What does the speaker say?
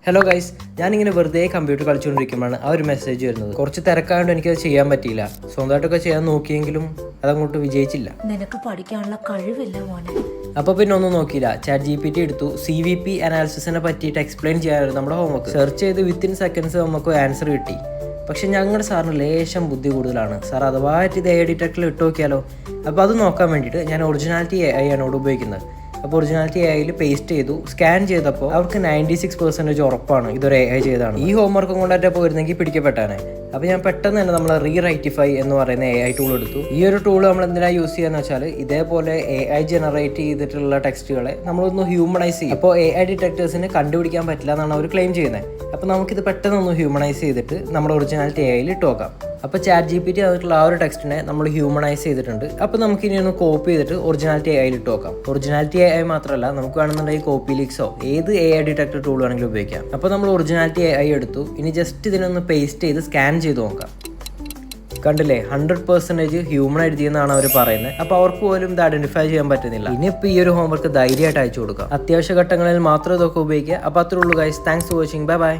Hello guys, ഞാനിങ്ങനെ വെറുതെ computer കളിച്ചുകൊണ്ടിരിക്കുമ്പോഴാണ് ആ ഒരു മെസ്സേജ് വരുന്നത്. കുറച്ച് തിരക്കായതുകൊണ്ട് എനിക്കത് ചെയ്യാൻ പറ്റിയില്ല. സ്വന്തമായിട്ടൊക്കെ ചെയ്യാൻ നോക്കിയെങ്കിലും അതങ്ങോട്ട് വിജയിച്ചില്ല. നിനക്ക് പഠിക്കാനുള്ള കഴിവില്ല മോനെ. അപ്പോൾ പിന്നെ ഒന്നും നോക്കിയില്ല, ChatGPT എടുത്തു. CVP അനാലിസിസിനെ പറ്റിയിട്ട് എക്സ്പ്ലെയിൻ ചെയ്യാനായിരുന്നു നമ്മുടെ ഹോംവർക്ക്. സെർച്ച് ചെയ്ത് വിത്തിൻ സെക്കൻഡ്സ് നമുക്ക് ആൻസർ കിട്ടി. പക്ഷെ ഞങ്ങളുടെ സാറിന് ലേശം ബുദ്ധി കൂടുതലാണ്. സാർ അഥവായിട്ട് ഇത് AI ഡിറ്റക്ടറിൽ ഇട്ട് നോക്കിയാലോ? അപ്പോൾ അത് നോക്കാൻ വേണ്ടിയിട്ട് ഞാൻ ഒറിജിനാലിറ്റി AI ആണ് ഇവിടെ ഉപയോഗിക്കുന്നത്. അപ്പോൾ ഒറിജിനാലിറ്റി AIയിൽ പേസ്റ്റ് ചെയ്തു. സ്കാൻ ചെയ്തപ്പോൾ അവർക്ക് 96% ഉറപ്പാണ് ഇതൊരു AI ചെയ്തതാണ്. ഈ ഹോംവർക്കും കൊണ്ടായിട്ട് പോയിരുന്നെങ്കിൽ പിടിക്കപ്പെട്ടാണ്. അപ്പോൾ ഞാൻ പെട്ടെന്ന് തന്നെ നമ്മൾ റീറൈറ്റിഫൈ എന്ന് പറയുന്ന AI ടൂൾ എടുത്തു. ഈ ഒരു ടൂൾ നമ്മൾ എന്തിനാണ് യൂസ് ചെയ്യാന്ന് വെച്ചാൽ, ഇതേപോലെ AI ജനറേറ്റ് ചെയ്തിട്ടുള്ള ടെക്സ്റ്റുകളെ നമ്മളൊന്ന് ഹ്യൂമണൈസ് ചെയ്യും. അപ്പോൾ AI ഡിറ്റക്ടേഴ്സിന് കണ്ടുപിടിക്കാൻ പറ്റില്ല എന്നാണ് അവർ ക്ലെയിം ചെയ്യുന്നത്. അപ്പോൾ നമുക്കിത് പെട്ടെന്ന് ഒന്ന് ഹ്യൂമണൈസ് ചെയ്തിട്ട് നമ്മുടെ ഒറിജിനാലിറ്റി AIയിൽ ഇട്ട് നോക്കാം. അപ്പോൾ ChatGPT ആയിട്ടുള്ള ആ ഒരു ടെക്സ്റ്റിനെ നമ്മൾ ഹ്യൂമണൈസ് ചെയ്തിട്ടുണ്ട്. അപ്പോൾ നമുക്ക് ഇനി ഒന്ന് കോപ്പി ചെയ്തിട്ട് ഒറിജിനാലിറ്റി AIയിൽ ഇട്ട് നോക്കാം. ഒറിജിനാലിറ്റി AI മാത്രമല്ല, നമുക്ക് വേണമെന്നുണ്ടെങ്കിൽ കോപ്പി ലീക്സോ ഏത് AI ഡിറ്റക്ടർ ടൂൾ വേണമെങ്കിലും ഉപയോഗിക്കാം. അപ്പോൾ നമ്മൾ ഒറിജിനാലിറ്റി AI എടുത്തു. ഇനി ജസ്റ്റ് ഇതിനൊന്ന് പേസ്റ്റ് ചെയ്ത് സ്കാൻ ചെയ്ത് നോക്കാം. കണ്ടില്ലേ, 100% ഹ്യൂമൺ എഴുതിയെന്നാണ് അവർ പറയുന്നത്. അപ്പോൾ അവർക്ക് പോലും ഇത് ഐഡന്റിഫൈ ചെയ്യാൻ പറ്റുന്നില്ല. ഇനിയിപ്പോൾ ഈ ഒരു ഹോംവർക്ക് ധൈര്യമായിട്ട് അയച്ചു കൊടുക്കാം. അത്യാവശ്യ ഘട്ടങ്ങളിൽ മാത്രം ഇതൊക്കെ ഉപയോഗിക്കുക. അപ്പോൾ അത്രേ ഉള്ളൂ guys. Thanks for watching. Bye bye.